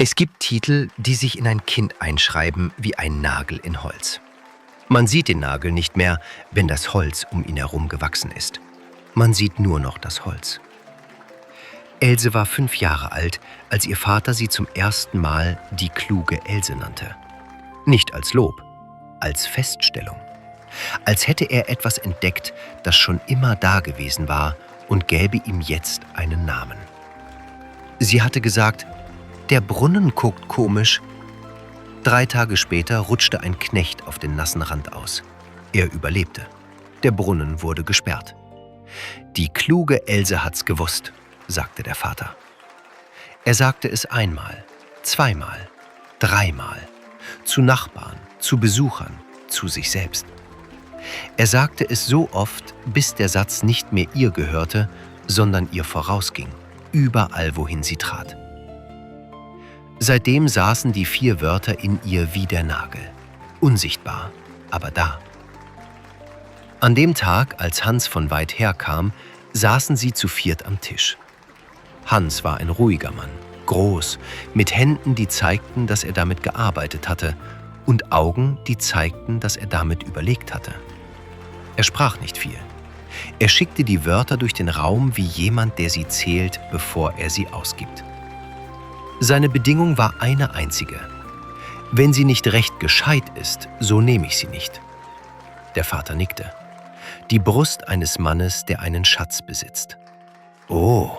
Es gibt Titel, die sich in ein Kind einschreiben wie ein Nagel in Holz. Man sieht den Nagel nicht mehr, wenn das Holz um ihn herum gewachsen ist. Man sieht nur noch das Holz. Else war 5 Jahre alt, als ihr Vater sie zum ersten Mal die kluge Else nannte. Nicht als Lob, als Feststellung. Als hätte er etwas entdeckt, das schon immer da gewesen war und gäbe ihm jetzt einen Namen. Sie hatte gesagt, der Brunnen guckt komisch. 3 Tage später rutschte ein Knecht auf den nassen Rand aus. Er überlebte. Der Brunnen wurde gesperrt. Die kluge Else hat's gewusst, sagte der Vater. Er sagte es einmal, zweimal, dreimal, zu Nachbarn, zu Besuchern, zu sich selbst. Er sagte es so oft, bis der Satz nicht mehr ihr gehörte, sondern ihr vorausging, überall wohin sie trat. Seitdem saßen die 4 Wörter in ihr wie der Nagel, unsichtbar, aber da. An dem Tag, als Hans von weit her kam, saßen sie zu 4 am Tisch. Hans war ein ruhiger Mann, groß, mit Händen, die zeigten, dass er damit gearbeitet hatte, und Augen, die zeigten, dass er damit überlegt hatte. Er sprach nicht viel. Er schickte die Wörter durch den Raum wie jemand, der sie zählt, bevor er sie ausgibt. Seine Bedingung war eine einzige. Wenn sie nicht recht gescheit ist, so nehme ich sie nicht. Der Vater nickte. Die Brust eines Mannes, der einen Schatz besitzt. Oh,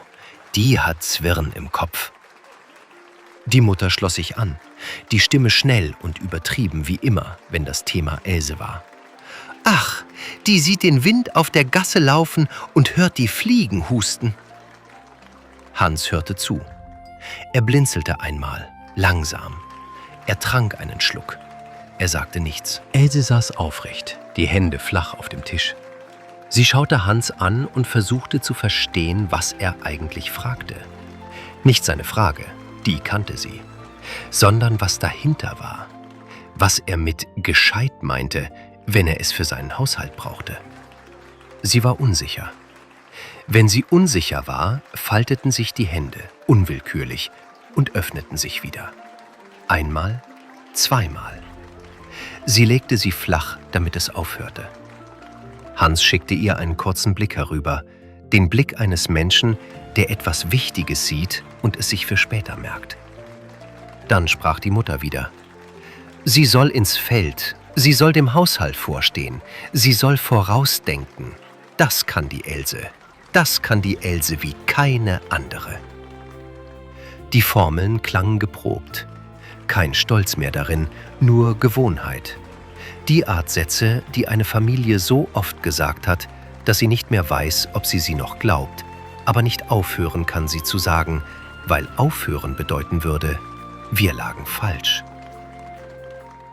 die hat Zwirn im Kopf. Die Mutter schloss sich an, die Stimme schnell und übertrieben wie immer, wenn das Thema Else war. Ach, die sieht den Wind auf der Gasse laufen und hört die Fliegen husten. Hans hörte zu. Er blinzelte einmal, langsam. Er trank einen Schluck. Er sagte nichts. Else saß aufrecht, die Hände flach auf dem Tisch. Sie schaute Hans an und versuchte zu verstehen, was er eigentlich fragte. Nicht seine Frage, die kannte sie, sondern was dahinter war. Was er mit gescheit meinte, wenn er es für seinen Haushalt brauchte. Sie war unsicher. Wenn sie unsicher war, falteten sich die Hände, unwillkürlich, und öffneten sich wieder. Einmal, zweimal. Sie legte sie flach, damit es aufhörte. Hans schickte ihr einen kurzen Blick herüber, den Blick eines Menschen, der etwas Wichtiges sieht und es sich für später merkt. Dann sprach die Mutter wieder. Sie soll ins Feld, sie soll dem Haushalt vorstehen, sie soll vorausdenken. Das kann die Else. Das kann die Else wie keine andere. Die Formeln klangen geprobt. Kein Stolz mehr darin, nur Gewohnheit. Die Art Sätze, die eine Familie so oft gesagt hat, dass sie nicht mehr weiß, ob sie noch glaubt, aber nicht aufhören kann, sie zu sagen, weil aufhören bedeuten würde, wir lagen falsch.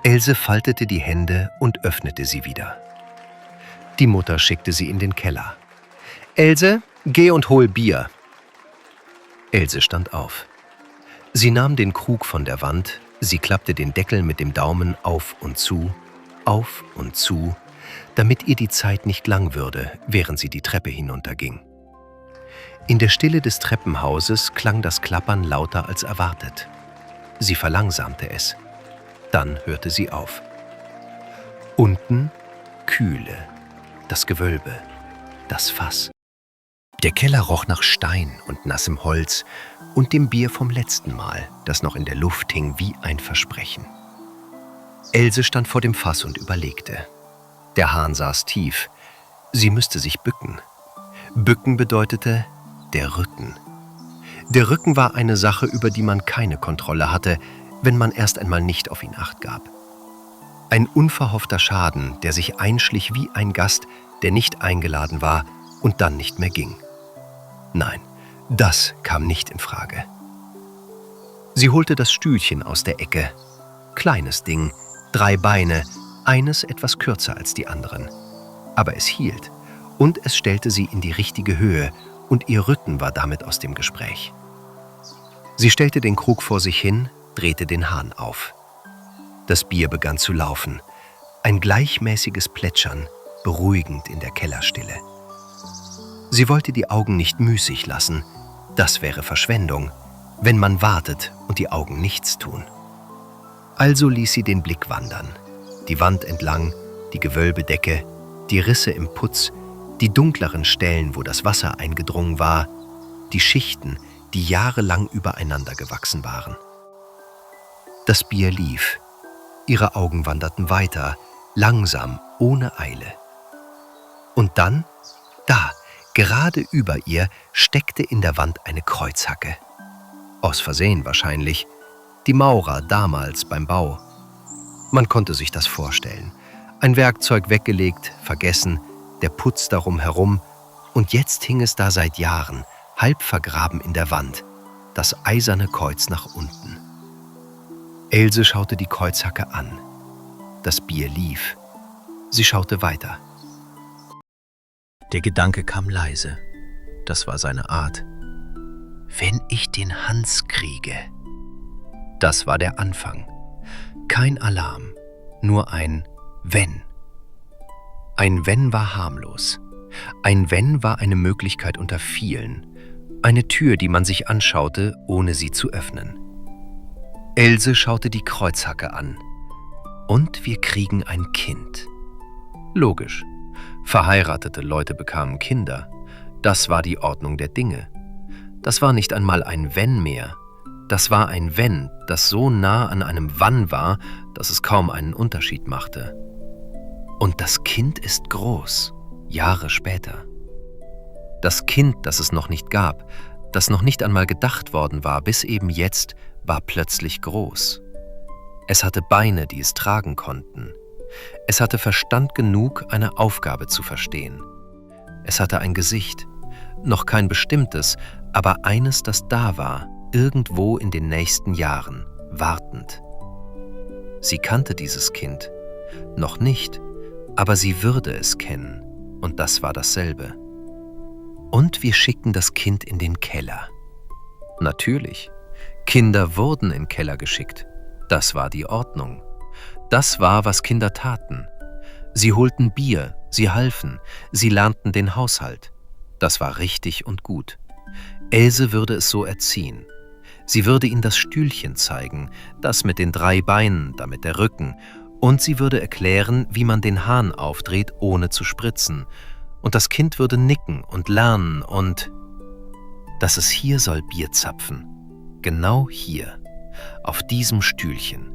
Else faltete die Hände und öffnete sie wieder. Die Mutter schickte sie in den Keller. »Else, geh und hol Bier.« Else stand auf. Sie nahm den Krug von der Wand, sie klappte den Deckel mit dem Daumen auf und zu, damit ihr die Zeit nicht lang würde, während sie die Treppe hinunterging. In der Stille des Treppenhauses klang das Klappern lauter als erwartet. Sie verlangsamte es. Dann hörte sie auf. Unten Kühle, das Gewölbe, das Fass. Der Keller roch nach Stein und nassem Holz und dem Bier vom letzten Mal, das noch in der Luft hing wie ein Versprechen. Else stand vor dem Fass und überlegte. Der Hahn saß tief. Sie müsste sich bücken. Bücken bedeutete der Rücken. Der Rücken war eine Sache, über die man keine Kontrolle hatte, wenn man erst einmal nicht auf ihn Acht gab. Ein unverhoffter Schaden, der sich einschlich wie ein Gast, der nicht eingeladen war und dann nicht mehr ging. Nein, das kam nicht in Frage. Sie holte das Stühlchen aus der Ecke. Kleines Ding, 3 Beine, eines etwas kürzer als die anderen. Aber es hielt und es stellte sie in die richtige Höhe und ihr Rücken war damit aus dem Gespräch. Sie stellte den Krug vor sich hin, drehte den Hahn auf. Das Bier begann zu laufen. Ein gleichmäßiges Plätschern, beruhigend in der Kellerstille. Sie wollte die Augen nicht müßig lassen, das wäre Verschwendung, wenn man wartet und die Augen nichts tun. Also ließ sie den Blick wandern, die Wand entlang, die Gewölbedecke, die Risse im Putz, die dunkleren Stellen, wo das Wasser eingedrungen war, die Schichten, die jahrelang übereinander gewachsen waren. Das Bier lief. Ihre Augen wanderten weiter, langsam, ohne Eile. Und dann, da, gerade über ihr, steckte in der Wand eine Kreuzhacke. Aus Versehen wahrscheinlich. Die Maurer damals beim Bau. Man konnte sich das vorstellen. Ein Werkzeug weggelegt, vergessen, der Putz darum herum, und jetzt hing es da seit Jahren, halb vergraben in der Wand, das eiserne Kreuz nach unten. Else schaute die Kreuzhacke an. Das Bier lief. Sie schaute weiter. Der Gedanke kam leise. Das war seine Art. Wenn ich den Hans kriege. Das war der Anfang. Kein Alarm, nur ein Wenn. Ein Wenn war harmlos. Ein Wenn war eine Möglichkeit unter vielen. Eine Tür, die man sich anschaute, ohne sie zu öffnen. Else schaute die Kreuzhacke an. Und wir kriegen ein Kind. Logisch. Verheiratete Leute bekamen Kinder. Das war die Ordnung der Dinge. Das war nicht einmal ein Wenn mehr. Das war ein Wenn, das so nah an einem Wann war, dass es kaum einen Unterschied machte. Und das Kind ist groß, Jahre später. Das Kind, das es noch nicht gab, das noch nicht einmal gedacht worden war, bis eben jetzt, war plötzlich groß. Es hatte Beine, die es tragen konnten. Es hatte Verstand genug, eine Aufgabe zu verstehen. Es hatte ein Gesicht, noch kein bestimmtes, aber eines, das da war, irgendwo in den nächsten Jahren, wartend. Sie kannte dieses Kind, noch nicht, aber sie würde es kennen, und das war dasselbe. Und wir schickten das Kind in den Keller. Natürlich, Kinder wurden in Keller geschickt. Das war die Ordnung. Das war, was Kinder taten. Sie holten Bier, sie halfen, sie lernten den Haushalt. Das war richtig und gut. Else würde es so erziehen. Sie würde ihnen das Stühlchen zeigen, das mit den 3 Beinen, damit der Rücken, und sie würde erklären, wie man den Hahn aufdreht, ohne zu spritzen. Und das Kind würde nicken und lernen und dass es hier soll Bier zapfen. Genau hier, auf diesem Stühlchen.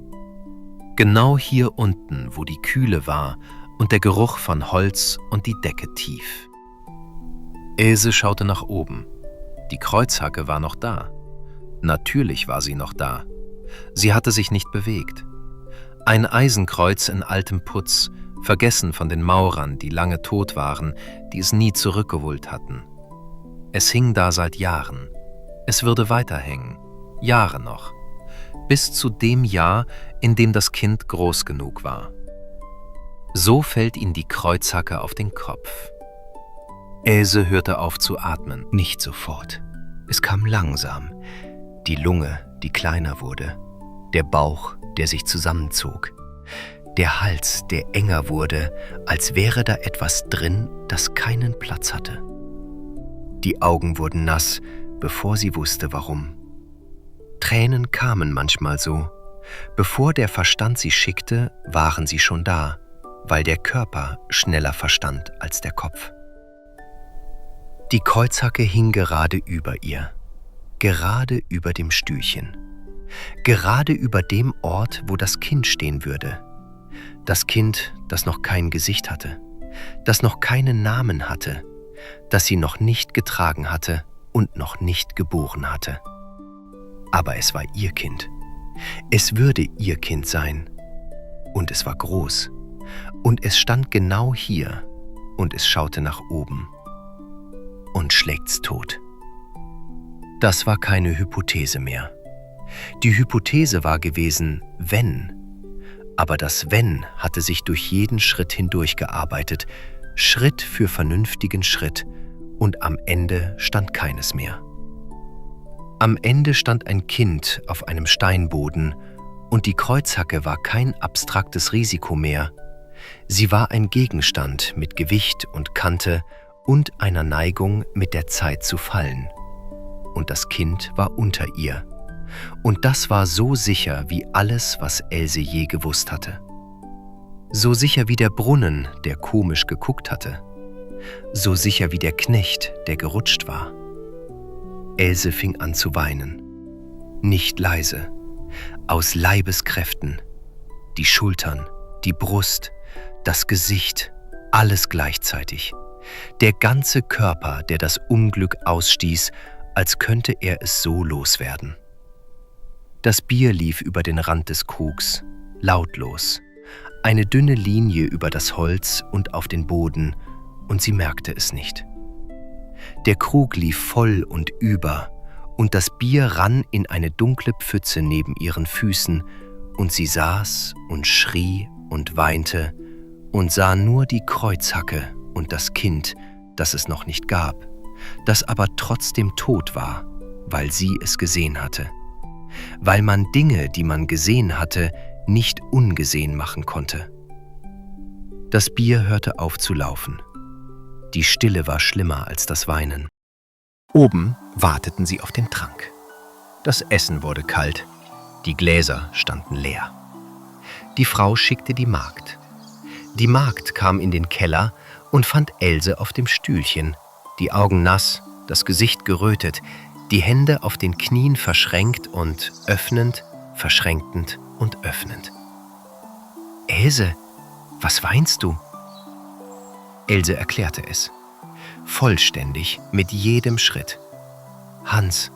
Genau hier unten, wo die Kühle war und der Geruch von Holz und die Decke tief. Else schaute nach oben. Die Kreuzhacke war noch da. Natürlich war sie noch da. Sie hatte sich nicht bewegt. Ein Eisenkreuz in altem Putz, vergessen von den Maurern, die lange tot waren, die es nie zurückgeholt hatten. Es hing da seit Jahren. Es würde weiterhängen. Jahre noch. Bis zu dem Jahr, in dem das Kind groß genug war. So fällt ihm die Kreuzhacke auf den Kopf. Else hörte auf zu atmen. Nicht sofort. Es kam langsam. Die Lunge, die kleiner wurde. Der Bauch, der sich zusammenzog. Der Hals, der enger wurde, als wäre da etwas drin, das keinen Platz hatte. Die Augen wurden nass, bevor sie wusste, warum. Tränen kamen manchmal so. Bevor der Verstand sie schickte, waren sie schon da, weil der Körper schneller verstand als der Kopf. Die Kreuzhacke hing gerade über ihr, gerade über dem Stühlchen, gerade über dem Ort, wo das Kind stehen würde. Das Kind, das noch kein Gesicht hatte, das noch keinen Namen hatte, das sie noch nicht getragen hatte und noch nicht geboren hatte. Aber es war ihr Kind. Es würde ihr Kind sein. Und es war groß. Und es stand genau hier. Und es schaute nach oben. Und schlägt's tot. Das war keine Hypothese mehr. Die Hypothese war gewesen, wenn. Aber das Wenn hatte sich durch jeden Schritt hindurch gearbeitet, Schritt für vernünftigen Schritt, und am Ende stand keines mehr. Am Ende stand ein Kind auf einem Steinboden, und die Kreuzhacke war kein abstraktes Risiko mehr. Sie war ein Gegenstand mit Gewicht und Kante und einer Neigung, mit der Zeit zu fallen. Und das Kind war unter ihr, Und das war so sicher wie alles, was Else je gewusst hatte. So sicher wie der Brunnen, der komisch geguckt hatte. So sicher wie der Knecht, der gerutscht war. Else fing an zu weinen. Nicht leise, aus Leibeskräften. Die Schultern, die Brust, das Gesicht, alles gleichzeitig. Der ganze Körper, der das Unglück ausstieß, als könnte er es so loswerden. Das Bier lief über den Rand des Krugs, lautlos, eine dünne Linie über das Holz und auf den Boden, und sie merkte es nicht. Der Krug lief voll und über, und das Bier rann in eine dunkle Pfütze neben ihren Füßen, und sie saß und schrie und weinte und sah nur die Kreuzhacke und das Kind, das es noch nicht gab, das aber trotzdem tot war, weil sie es gesehen hatte. Weil man Dinge, die man gesehen hatte, nicht ungesehen machen konnte. Das Bier hörte auf zu laufen. Die Stille war schlimmer als das Weinen. Oben warteten sie auf den Trank. Das Essen wurde kalt, die Gläser standen leer. Die Frau schickte die Magd. Die Magd kam in den Keller und fand Else auf dem Stühlchen, die Augen nass, das Gesicht gerötet, die Hände auf den Knien verschränkt und öffnend, verschränkend und öffnend. »Else, was weinst du?« Else erklärte es. Vollständig, mit jedem Schritt. Hans,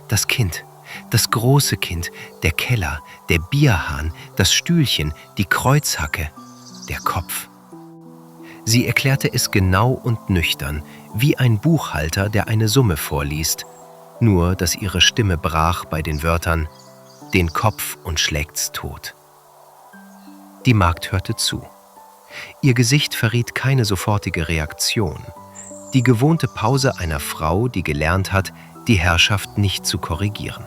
das Kind, das große Kind, der Keller, der Bierhahn, das Stühlchen, die Kreuzhacke, der Kopf. Sie erklärte es genau und nüchtern, wie ein Buchhalter, der eine Summe vorliest, nur dass ihre Stimme brach bei den Wörtern »den Kopf und schlägt's tot«. Die Magd hörte zu. Ihr Gesicht verriet keine sofortige Reaktion. Die gewohnte Pause einer Frau, die gelernt hat, die Herrschaft nicht zu korrigieren.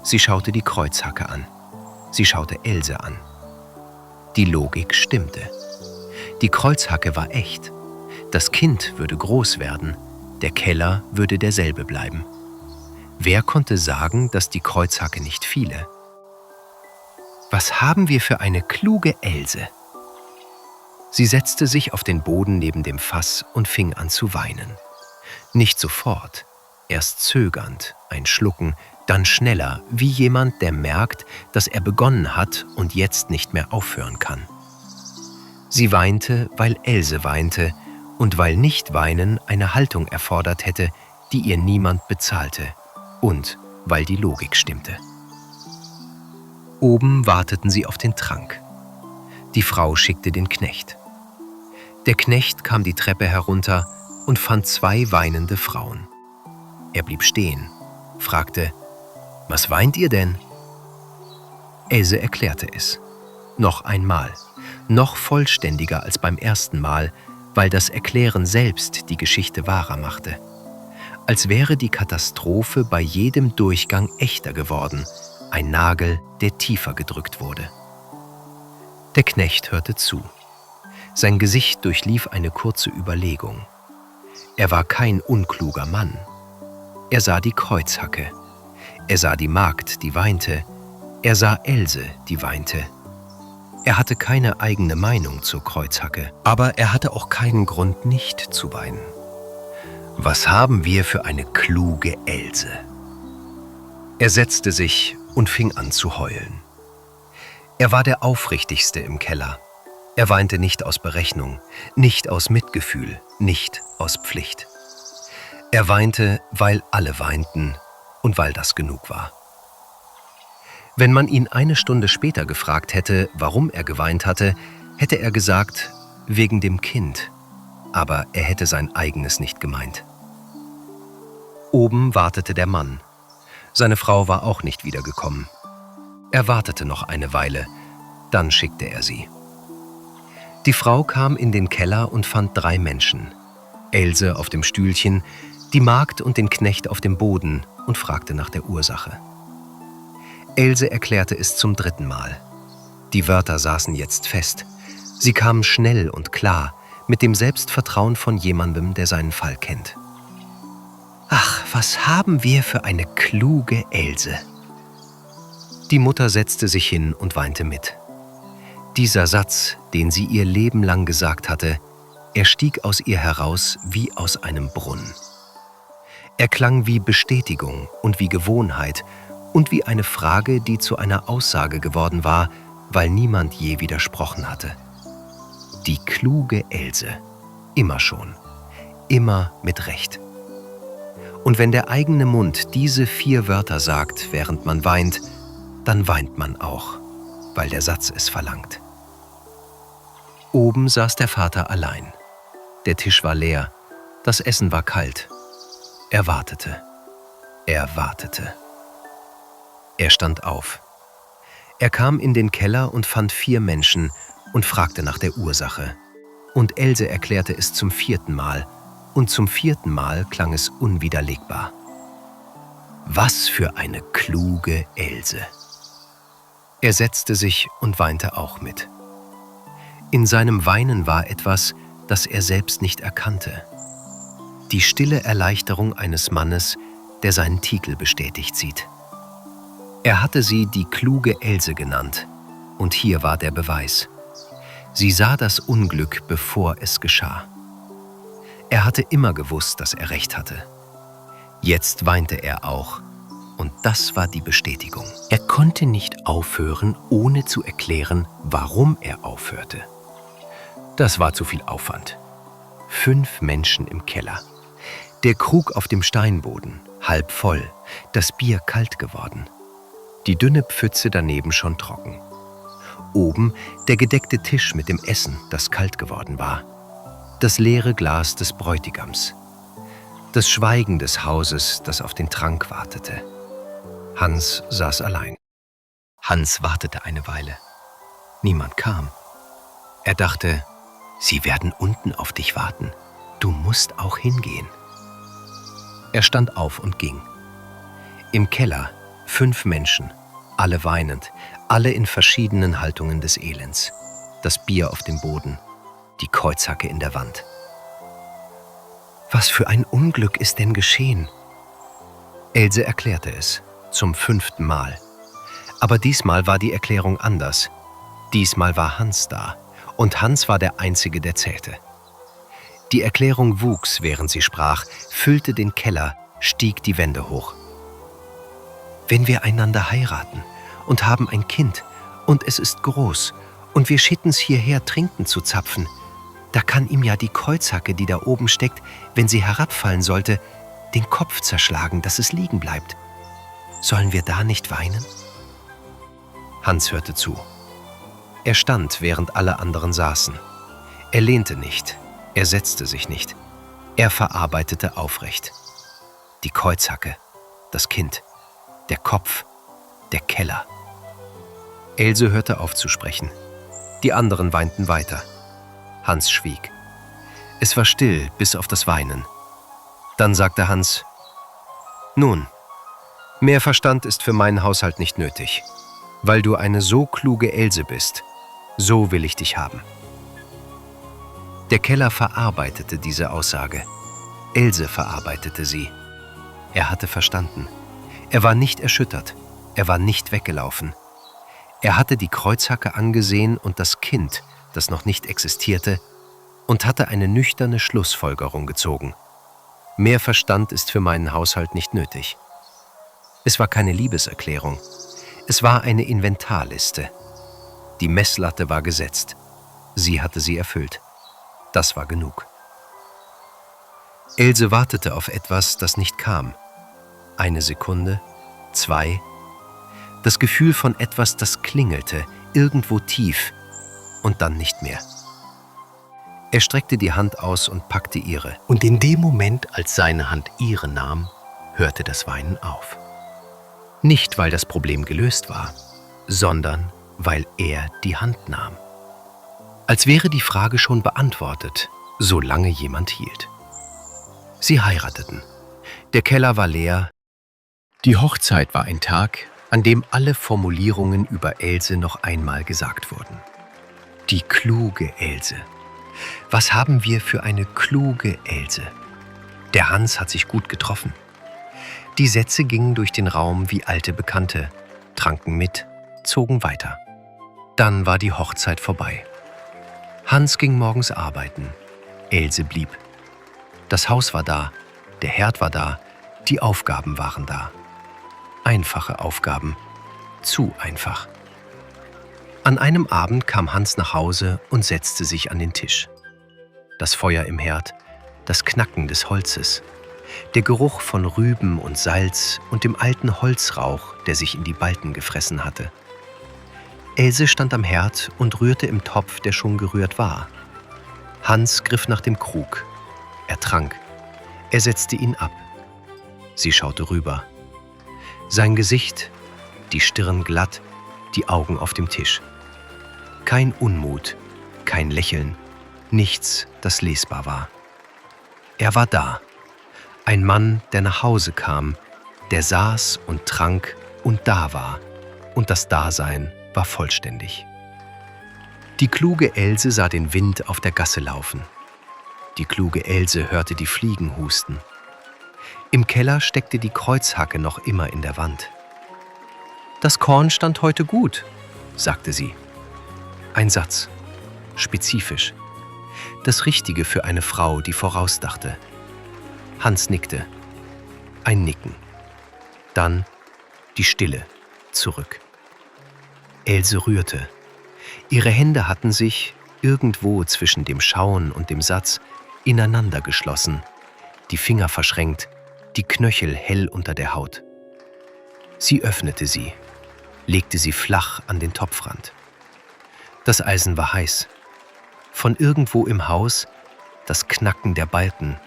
Sie schaute die Kreuzhacke an. Sie schaute Else an. Die Logik stimmte. Die Kreuzhacke war echt. Das Kind würde groß werden, der Keller würde derselbe bleiben. Wer konnte sagen, dass die Kreuzhacke nicht fiele? Was haben wir für eine kluge Else? Sie setzte sich auf den Boden neben dem Fass und fing an zu weinen. Nicht sofort, erst zögernd, ein Schlucken, dann schneller, wie jemand, der merkt, dass er begonnen hat und jetzt nicht mehr aufhören kann. Sie weinte, weil Else weinte und weil Nicht-Weinen eine Haltung erfordert hätte, die ihr niemand bezahlte und weil die Logik stimmte. Oben warteten sie auf den Trank. Die Frau schickte den Knecht. Der Knecht kam die Treppe herunter und fand 2 weinende Frauen. Er blieb stehen, fragte, »Was weint ihr denn?« Else erklärte es. Noch einmal, noch vollständiger als beim ersten Mal, weil das Erklären selbst die Geschichte wahrer machte. Als wäre die Katastrophe bei jedem Durchgang echter geworden, ein Nagel, der tiefer gedrückt wurde. Der Knecht hörte zu. Sein Gesicht durchlief eine kurze Überlegung. Er war kein unkluger Mann. Er sah die Kreuzhacke. Er sah die Magd, die weinte. Er sah Else, die weinte. Er hatte keine eigene Meinung zur Kreuzhacke, aber er hatte auch keinen Grund, nicht zu weinen. Was haben wir für eine kluge Else? Er setzte sich und fing an zu heulen. Er war der Aufrichtigste im Keller. Er weinte nicht aus Berechnung, nicht aus Mitgefühl, nicht aus Pflicht. Er weinte, weil alle weinten und weil das genug war. Wenn man ihn eine Stunde später gefragt hätte, warum er geweint hatte, hätte er gesagt, wegen dem Kind. Aber er hätte sein eigenes nicht gemeint. Oben wartete der Mann. Seine Frau war auch nicht wiedergekommen. Er wartete noch eine Weile, dann schickte er sie. Die Frau kam in den Keller und fand 3 Menschen. Else auf dem Stühlchen, die Magd und den Knecht auf dem Boden und fragte nach der Ursache. Else erklärte es zum 3. Mal. Die Wörter saßen jetzt fest. Sie kamen schnell und klar, mit dem Selbstvertrauen von jemandem, der seinen Fall kennt. »Ach, was haben wir für eine kluge Else«, Die Mutter setzte sich hin und weinte mit. Dieser Satz, den sie ihr Leben lang gesagt hatte, er stieg aus ihr heraus wie aus einem Brunnen. Er klang wie Bestätigung und wie Gewohnheit und wie eine Frage, die zu einer Aussage geworden war, weil niemand je widersprochen hatte. Die kluge Else, immer schon, immer mit Recht. Und wenn der eigene Mund diese 4 Wörter sagt, während man weint, dann weint man auch, weil der Satz es verlangt. Oben saß der Vater allein. Der Tisch war leer, das Essen war kalt. Er wartete. Er wartete. Er stand auf. Er kam in den Keller und fand 4 Menschen und fragte nach der Ursache. Und Else erklärte es zum 4. Mal, und zum 4. Mal klang es unwiderlegbar. Was für eine kluge Else! Er setzte sich und weinte auch mit. In seinem Weinen war etwas, das er selbst nicht erkannte. Die stille Erleichterung eines Mannes, der seinen Titel bestätigt sieht. Er hatte sie die kluge Else genannt, und hier war der Beweis. Sie sah das Unglück, bevor es geschah. Er hatte immer gewusst, dass er recht hatte. Jetzt weinte er auch, und das war die Bestätigung. Er konnte nicht aufhören, ohne zu erklären, warum er aufhörte. Das war zu viel Aufwand. 5 Menschen im Keller. Der Krug auf dem Steinboden, halb voll, das Bier kalt geworden. Die dünne Pfütze daneben schon trocken. Oben der gedeckte Tisch mit dem Essen, das kalt geworden war. Das leere Glas des Bräutigams. Das Schweigen des Hauses, das auf den Trank wartete. Hans saß allein. Hans wartete eine Weile. Niemand kam. Er dachte, sie werden unten auf dich warten. Du musst auch hingehen. Er stand auf und ging. Im Keller 5 Menschen, alle weinend, alle in verschiedenen Haltungen des Elends. Das Bier auf dem Boden, die Kreuzhacke in der Wand. Was für ein Unglück ist denn geschehen? Else erklärte es, zum 5. Mal. Aber diesmal war die Erklärung anders. Diesmal war Hans da, und Hans war der Einzige, der zählte. Die Erklärung wuchs, während sie sprach, füllte den Keller, stieg die Wände hoch. Wenn wir einander heiraten und haben ein Kind, und es ist groß, und wir schicken's hierher, Trinken zu zapfen, da kann ihm ja die Kreuzhacke, die da oben steckt, wenn sie herabfallen sollte, den Kopf zerschlagen, dass es liegen bleibt. Sollen wir da nicht weinen? Hans hörte zu. Er stand, während alle anderen saßen. Er lehnte nicht, er setzte sich nicht. Er verarbeitete aufrecht. Die Kreuzhacke, das Kind, der Kopf, der Keller. Else hörte auf zu sprechen. Die anderen weinten weiter. Hans schwieg. Es war still, bis auf das Weinen. Dann sagte Hans: Nun, mehr Verstand ist für meinen Haushalt nicht nötig. Weil du eine so kluge Else bist, so will ich dich haben. Der Keller verarbeitete diese Aussage. Else verarbeitete sie. Er hatte verstanden. Er war nicht erschüttert. Er war nicht weggelaufen. Er hatte die Kreuzhacke angesehen und das Kind, das noch nicht existierte, und hatte eine nüchterne Schlussfolgerung gezogen. Mehr Verstand ist für meinen Haushalt nicht nötig. Es war keine Liebeserklärung. Es war eine Inventarliste. Die Messlatte war gesetzt. Sie hatte sie erfüllt. Das war genug. Else wartete auf etwas, das nicht kam. 1 Sekunde, 2. Das Gefühl von etwas, das klingelte, irgendwo tief, und dann nicht mehr. Er streckte die Hand aus und packte ihre. Und in dem Moment, als seine Hand ihre nahm, hörte das Weinen auf. Nicht, weil das Problem gelöst war, sondern weil er die Hand nahm. Als wäre die Frage schon beantwortet, solange jemand hielt. Sie heirateten. Der Keller war leer. Die Hochzeit war ein Tag, an dem alle Formulierungen über Else noch einmal gesagt wurden. Die kluge Else. Was haben wir für eine kluge Else? Der Hans hat sich gut getroffen. Die Sätze gingen durch den Raum wie alte Bekannte, tranken mit, zogen weiter. Dann war die Hochzeit vorbei. Hans ging morgens arbeiten. Else blieb. Das Haus war da, der Herd war da, die Aufgaben waren da. Einfache Aufgaben. Zu einfach. An einem Abend kam Hans nach Hause und setzte sich an den Tisch. Das Feuer im Herd, das Knacken des Holzes, der Geruch von Rüben und Salz und dem alten Holzrauch, der sich in die Balken gefressen hatte. Else stand am Herd und rührte im Topf, der schon gerührt war. Hans griff nach dem Krug. Er trank. Er setzte ihn ab. Sie schaute rüber. Sein Gesicht, die Stirn glatt, die Augen auf dem Tisch. Kein Unmut, kein Lächeln, nichts, das lesbar war. Er war da. Ein Mann, der nach Hause kam, der saß und trank und da war. Und das Dasein war vollständig. Die kluge Else sah den Wind auf der Gasse laufen. Die kluge Else hörte die Fliegen husten. Im Keller steckte die Kreuzhacke noch immer in der Wand. »Das Korn stand heute gut«, sagte sie. Ein Satz, spezifisch. Das Richtige für eine Frau, die vorausdachte. Hans nickte. Ein Nicken. Dann die Stille, zurück. Else rührte. Ihre Hände hatten sich, irgendwo zwischen dem Schauen und dem Satz, ineinander geschlossen, die Finger verschränkt, die Knöchel hell unter der Haut. Sie öffnete sie, legte sie flach an den Topfrand. Das Eisen war heiß. Von irgendwo im Haus das Knacken der Balken,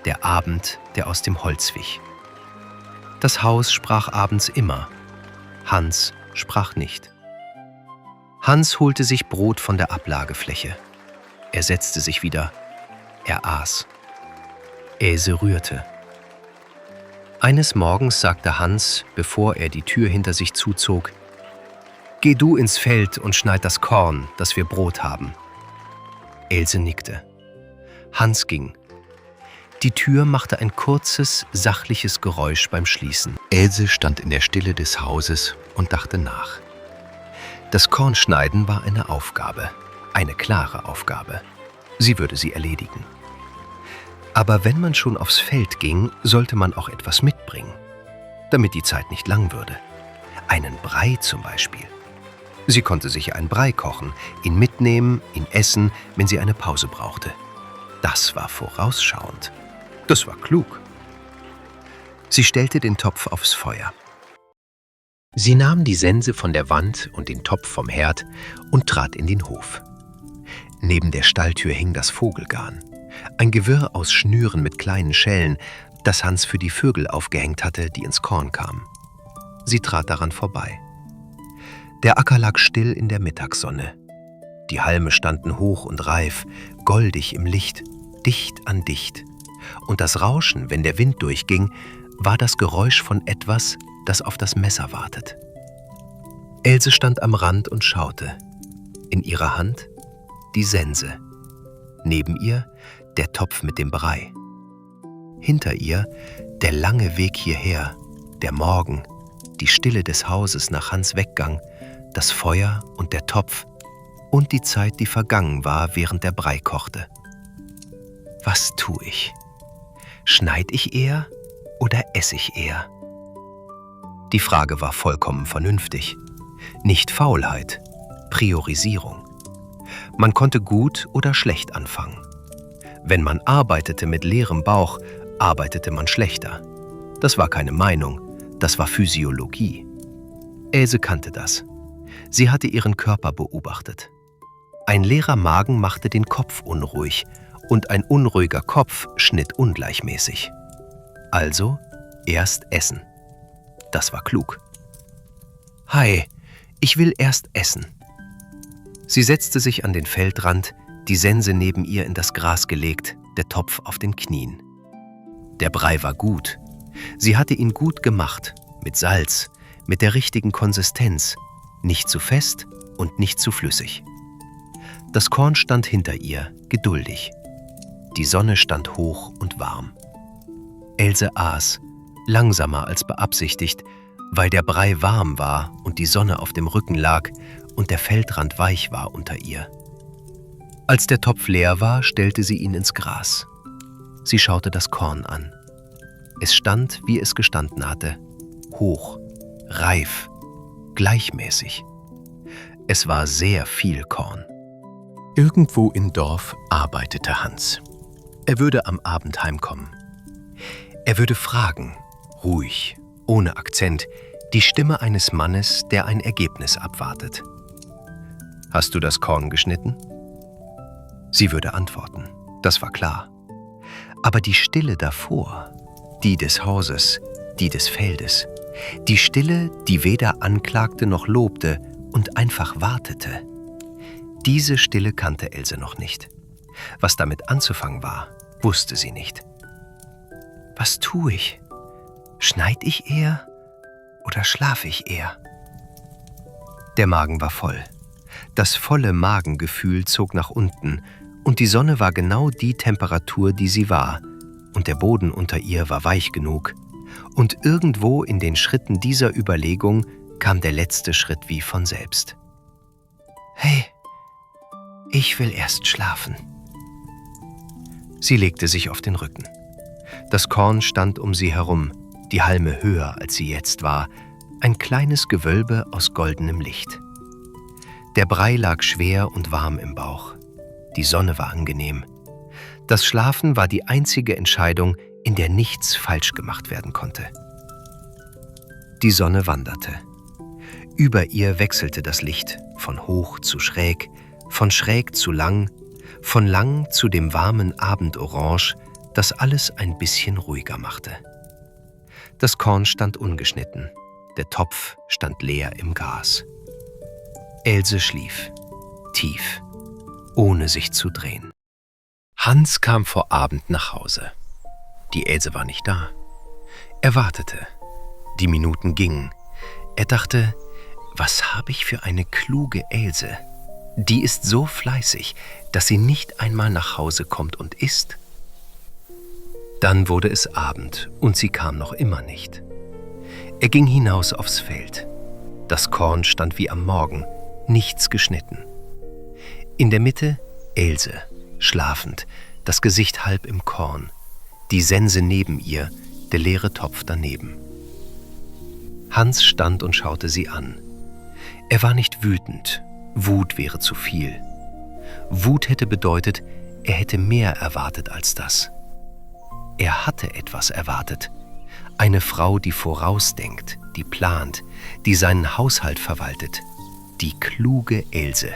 der Abend, der aus dem Holz wich. Das Haus sprach abends immer. Hans sprach nicht. Hans holte sich Brot von der Ablagefläche. Er setzte sich wieder. Er aß. Else rührte. Eines Morgens sagte Hans, bevor er die Tür hinter sich zuzog: »Geh du ins Feld und schneid das Korn, dass wir Brot haben.« Else nickte. Hans ging. Die Tür machte ein kurzes, sachliches Geräusch beim Schließen. Else stand in der Stille des Hauses und dachte nach. Das Kornschneiden war eine Aufgabe, eine klare Aufgabe. Sie würde sie erledigen. Aber wenn man schon aufs Feld ging, sollte man auch etwas mitbringen, damit die Zeit nicht lang würde. Einen Brei zum Beispiel. Sie konnte sich einen Brei kochen, ihn mitnehmen, ihn essen, wenn sie eine Pause brauchte. Das war vorausschauend. Das war klug. Sie stellte den Topf aufs Feuer. Sie nahm die Sense von der Wand und den Topf vom Herd und trat in den Hof. Neben der Stalltür hing das Vogelgarn, ein Gewirr aus Schnüren mit kleinen Schellen, das Hans für die Vögel aufgehängt hatte, die ins Korn kamen. Sie trat daran vorbei. Der Acker lag still in der Mittagssonne. Die Halme standen hoch und reif, goldig im Licht, dicht an dicht. Und das Rauschen, wenn der Wind durchging, war das Geräusch von etwas, das auf das Messer wartet. Else stand am Rand und schaute. In ihrer Hand die Sense. Neben ihr der Topf mit dem Brei. Hinter ihr der lange Weg hierher, der Morgen, die Stille des Hauses nach Hans Weggang, das Feuer und der Topf und die Zeit, die vergangen war, während der Brei kochte. Was tue ich? Schneid ich eher oder esse ich eher? Die Frage war vollkommen vernünftig. Nicht Faulheit, Priorisierung. Man konnte gut oder schlecht anfangen. Wenn man arbeitete mit leerem Bauch, arbeitete man schlechter. Das war keine Meinung, das war Physiologie. Else kannte das. Sie hatte ihren Körper beobachtet. Ein leerer Magen machte den Kopf unruhig und ein unruhiger Kopf schnitt ungleichmäßig. Also erst essen. Das war klug. »Hi, ich will erst essen.« Sie setzte sich an den Feldrand, die Sense neben ihr in das Gras gelegt, der Topf auf den Knien. Der Brei war gut. Sie hatte ihn gut gemacht, mit Salz, mit der richtigen Konsistenz, nicht zu fest und nicht zu flüssig. Das Korn stand hinter ihr, geduldig. Die Sonne stand hoch und warm. Else aß, langsamer als beabsichtigt, weil der Brei warm war und die Sonne auf dem Rücken lag und der Feldrand weich war unter ihr. Als der Topf leer war, stellte sie ihn ins Gras. Sie schaute das Korn an. Es stand, wie es gestanden hatte, hoch, reif, gleichmäßig. Es war sehr viel Korn. Irgendwo im Dorf arbeitete Hans. Er würde am Abend heimkommen. Er würde fragen, ruhig, ohne Akzent, die Stimme eines Mannes, der ein Ergebnis abwartet. »Hast du das Korn geschnitten?« Sie würde antworten, das war klar. Aber die Stille davor, die des Hauses, die des Feldes, die Stille, die weder anklagte noch lobte und einfach wartete, diese Stille kannte Else noch nicht. Was damit anzufangen war, wusste sie nicht. Was tue ich? Schneid ich eher oder schlafe ich eher? Der Magen war voll. Das volle Magengefühl zog nach unten und die Sonne war genau die Temperatur, die sie war, und der Boden unter ihr war weich genug. Und irgendwo in den Schritten dieser Überlegung kam der letzte Schritt wie von selbst. Hey, ich will erst schlafen. Sie legte sich auf den Rücken. Das Korn stand um sie herum, die Halme höher, als sie jetzt war, ein kleines Gewölbe aus goldenem Licht. Der Brei lag schwer und warm im Bauch. Die Sonne war angenehm. Das Schlafen war die einzige Entscheidung, in der nichts falsch gemacht werden konnte. Die Sonne wanderte. Über ihr wechselte das Licht, von hoch zu schräg, von schräg zu lang, von lang zu dem warmen Abendorange, das alles ein bisschen ruhiger machte. Das Korn stand ungeschnitten, der Topf stand leer im Gras. Else schlief, tief, ohne sich zu drehen. Hans kam vor Abend nach Hause. Die Else war nicht da. Er wartete. Die Minuten gingen. Er dachte, was habe ich für eine kluge Else? Die ist so fleißig, dass sie nicht einmal nach Hause kommt und isst. Dann wurde es Abend und sie kam noch immer nicht. Er ging hinaus aufs Feld. Das Korn stand wie am Morgen, nichts geschnitten. In der Mitte Else, schlafend, das Gesicht halb im Korn, die Sense neben ihr, der leere Topf daneben. Hans stand und schaute sie an. Er war nicht wütend, Wut wäre zu viel. Wut hätte bedeutet, er hätte mehr erwartet als das. Er hatte etwas erwartet. Eine Frau, die vorausdenkt, die plant, die seinen Haushalt verwaltet. Die kluge Else.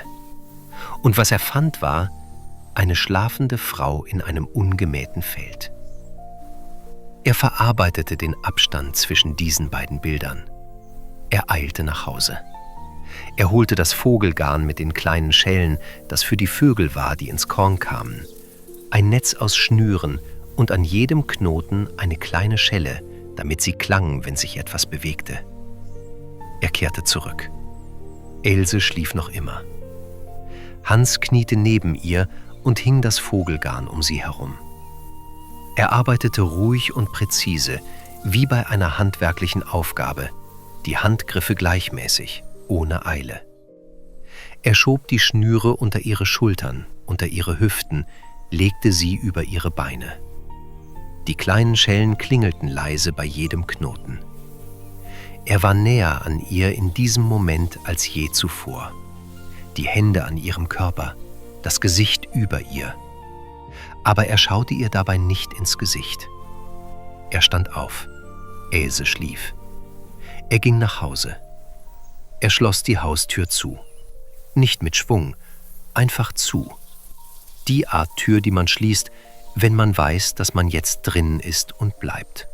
Und was er fand, war eine schlafende Frau in einem ungemähten Feld. Er verarbeitete den Abstand zwischen diesen beiden Bildern. Er eilte nach Hause. Er holte das Vogelgarn mit den kleinen Schellen, das für die Vögel war, die ins Korn kamen. Ein Netz aus Schnüren und an jedem Knoten eine kleine Schelle, damit sie klang, wenn sich etwas bewegte. Er kehrte zurück. Else schlief noch immer. Hans kniete neben ihr und hing das Vogelgarn um sie herum. Er arbeitete ruhig und präzise, wie bei einer handwerklichen Aufgabe, die Handgriffe gleichmäßig, ohne Eile. Er schob die Schnüre unter ihre Schultern, unter ihre Hüften, legte sie über ihre Beine. Die kleinen Schellen klingelten leise bei jedem Knoten. Er war näher an ihr in diesem Moment als je zuvor. Die Hände an ihrem Körper, das Gesicht über ihr. Aber er schaute ihr dabei nicht ins Gesicht. Er stand auf. Else schlief. Er ging nach Hause. Er schloss die Haustür zu. Nicht mit Schwung, einfach zu. Die Art Tür, die man schließt, wenn man weiß, dass man jetzt drinnen ist und bleibt.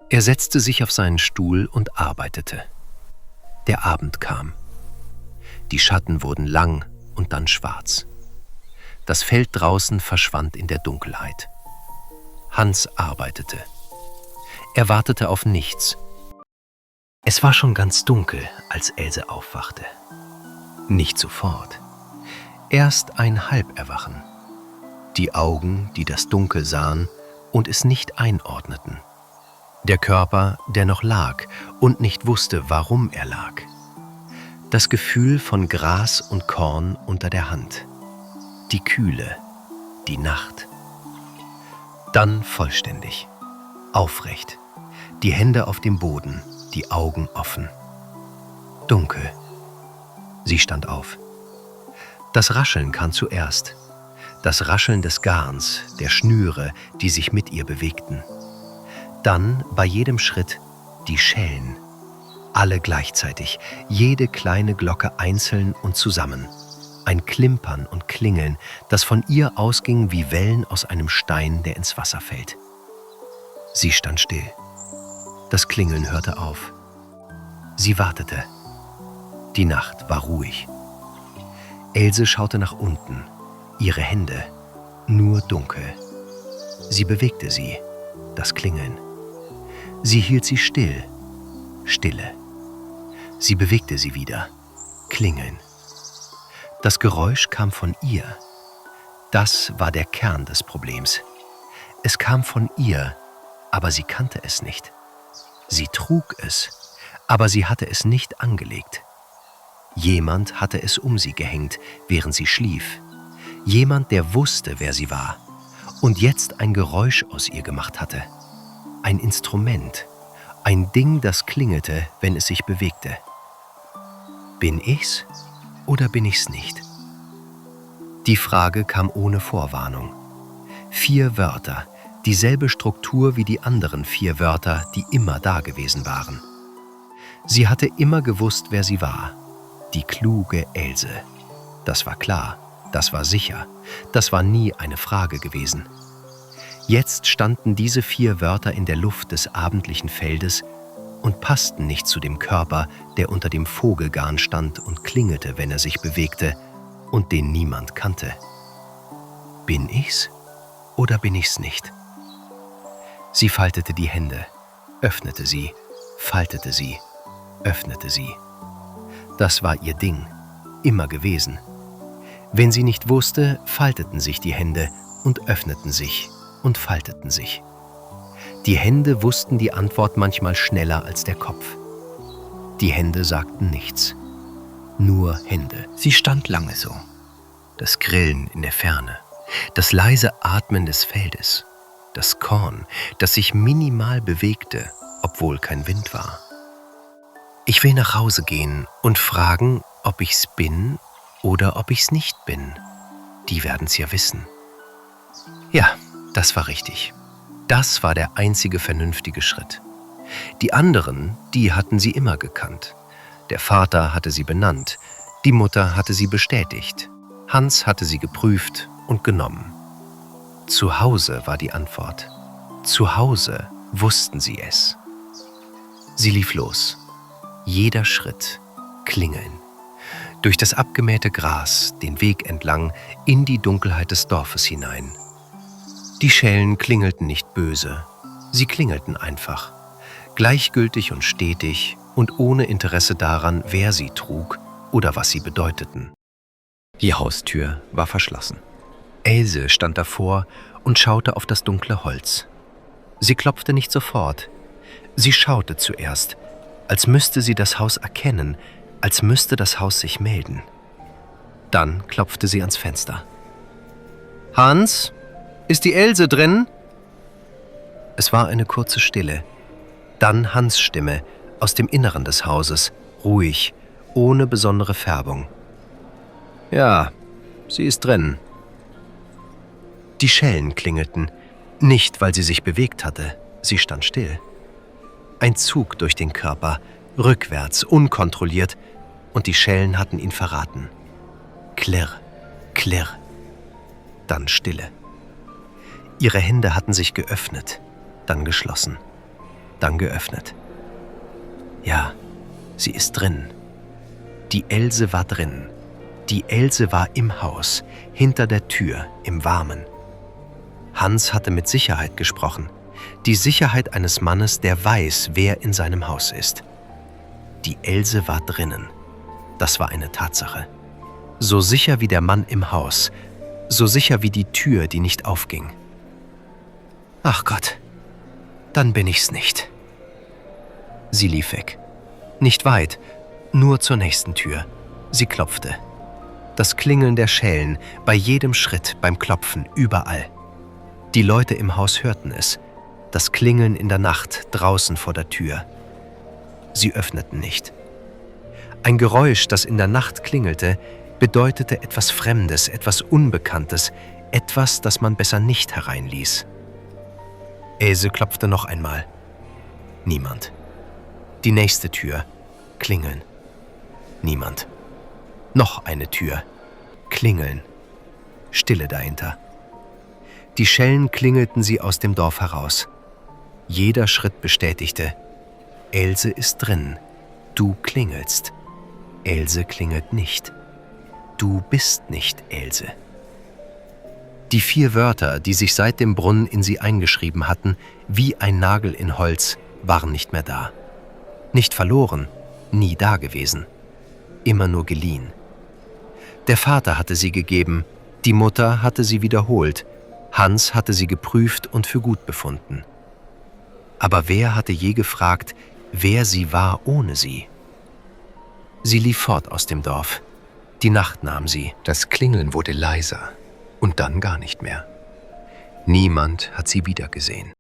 Er setzte sich auf seinen Stuhl und arbeitete. Der Abend kam. Die Schatten wurden lang und dann schwarz. Das Feld draußen verschwand in der Dunkelheit. Hans arbeitete. Er wartete auf nichts. Es war schon ganz dunkel, als Else aufwachte. Nicht sofort. Erst ein Halberwachen. Die Augen, die das Dunkel sahen und es nicht einordneten. Der Körper, der noch lag und nicht wusste, warum er lag. Das Gefühl von Gras und Korn unter der Hand. Die Kühle, die Nacht. Dann vollständig, aufrecht, die Hände auf dem Boden, die Augen offen. Dunkel. Sie stand auf. Das Rascheln kam zuerst. Das Rascheln des Garns, der Schnüre, die sich mit ihr bewegten. Dann bei jedem Schritt die Schellen. Alle gleichzeitig, jede kleine Glocke einzeln und zusammen. Ein Klimpern und Klingeln, das von ihr ausging wie Wellen aus einem Stein, der ins Wasser fällt. Sie stand still. Das Klingeln hörte auf. Sie wartete. Die Nacht war ruhig. Else schaute nach unten. Ihre Hände, nur dunkel. Sie bewegte sie, das Klingeln. Sie hielt sie still, Stille. Sie bewegte sie wieder, Klingeln. Das Geräusch kam von ihr. Das war der Kern des Problems. Es kam von ihr, aber sie kannte es nicht. Sie trug es, aber sie hatte es nicht angelegt. Jemand hatte es um sie gehängt, während sie schlief. Jemand, der wusste, wer sie war und jetzt ein Geräusch aus ihr gemacht hatte. Ein Instrument, ein Ding, das klingelte, wenn es sich bewegte. Bin ich's oder bin ich's nicht? Die Frage kam ohne Vorwarnung. 4 Wörter, dieselbe Struktur wie die anderen 4 Wörter, die immer da gewesen waren. Sie hatte immer gewusst, wer sie war. Die kluge Else. Das war klar, das war sicher, das war nie eine Frage gewesen. Jetzt standen diese 4 Wörter in der Luft des abendlichen Feldes und passten nicht zu dem Körper, der unter dem Vogelgarn stand und klingelte, wenn er sich bewegte, und den niemand kannte. Bin ich's oder bin ich's nicht? Sie faltete die Hände, öffnete sie, faltete sie, öffnete sie. Das war ihr Ding, immer gewesen. Wenn sie nicht wusste, falteten sich die Hände und öffneten sich und falteten sich. Die Hände wussten die Antwort manchmal schneller als der Kopf. Die Hände sagten nichts. Nur Hände. Sie stand lange so. Das Grillen in der Ferne, das leise Atmen des Feldes, das Korn, das sich minimal bewegte, obwohl kein Wind war. Ich will nach Hause gehen und fragen, ob ich's bin oder ob ich's nicht bin. Die werden's ja wissen. Ja, das war richtig. Das war der einzige vernünftige Schritt. Die anderen, die hatten sie immer gekannt. Der Vater hatte sie benannt, die Mutter hatte sie bestätigt, Hans hatte sie geprüft und genommen. Zu Hause war die Antwort. Zu Hause wussten sie es. Sie lief los. Jeder Schritt, klingeln. Durch das abgemähte Gras, den Weg entlang, in die Dunkelheit des Dorfes hinein. Die Schellen klingelten nicht böse, sie klingelten einfach, gleichgültig und stetig und ohne Interesse daran, wer sie trug oder was sie bedeuteten. Die Haustür war verschlossen. Else stand davor und schaute auf das dunkle Holz. Sie klopfte nicht sofort. Sie schaute zuerst, als müsste sie das Haus erkennen, als müsste das Haus sich melden. Dann klopfte sie ans Fenster. »Hans, ist die Else drin?« Es war eine kurze Stille. Dann Hans' Stimme aus dem Inneren des Hauses, ruhig, ohne besondere Färbung. »Ja, sie ist drin.« Die Schellen klingelten, nicht weil sie sich bewegt hatte, sie stand still. Ein Zug durch den Körper, rückwärts, unkontrolliert, und die Schellen hatten ihn verraten. Klirr, klirr, dann Stille. Ihre Hände hatten sich geöffnet, dann geschlossen, dann geöffnet. Ja, sie ist drin. Die Else war drin. Die Else war im Haus, hinter der Tür, im Warmen. Hans hatte mit Sicherheit gesprochen. Die Sicherheit eines Mannes, der weiß, wer in seinem Haus ist. Die Else war drinnen. Das war eine Tatsache. So sicher wie der Mann im Haus, so sicher wie die Tür, die nicht aufging. Ach Gott, Dann bin ich's nicht. Sie lief weg. Nicht weit, nur zur nächsten Tür. Sie klopfte. Das Klingeln der Schellen, bei jedem Schritt, beim Klopfen, überall. Die Leute im Haus hörten es. Das Klingeln in der Nacht draußen vor der Tür. Sie öffneten nicht. Ein Geräusch, das in der Nacht klingelte, bedeutete etwas Fremdes, etwas Unbekanntes, etwas, das man besser nicht hereinließ. Else klopfte noch einmal. Niemand. Die nächste Tür. Klingeln. Niemand. Noch eine Tür. Klingeln. Stille dahinter. Die Schellen klingelten sie aus dem Dorf heraus. Jeder Schritt bestätigte: Else ist drin. Du klingelst. Else klingelt nicht. Du bist nicht Else. Die 4 Wörter, die sich seit dem Brunnen in sie eingeschrieben hatten, wie ein Nagel in Holz, waren nicht mehr da. Nicht verloren, nie dagewesen. Immer nur geliehen. Der Vater hatte sie gegeben, die Mutter hatte sie wiederholt, Hans hatte sie geprüft und für gut befunden. Aber wer hatte je gefragt, wer sie war ohne sie? Sie lief fort aus dem Dorf. Die Nacht nahm sie. Das Klingeln wurde leiser und dann gar nicht mehr. Niemand hat sie wiedergesehen.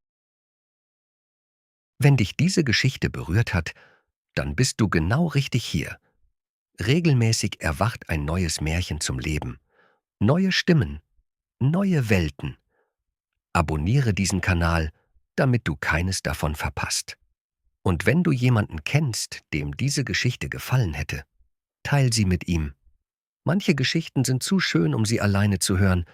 Wenn dich diese Geschichte berührt hat, dann bist du genau richtig hier. Regelmäßig erwacht ein neues Märchen zum Leben. Neue Stimmen, neue Welten. Abonniere diesen Kanal, damit du keines davon verpasst. Und wenn du jemanden kennst, dem diese Geschichte gefallen hätte, teil sie mit ihm. Manche Geschichten sind zu schön, um sie alleine zu hören,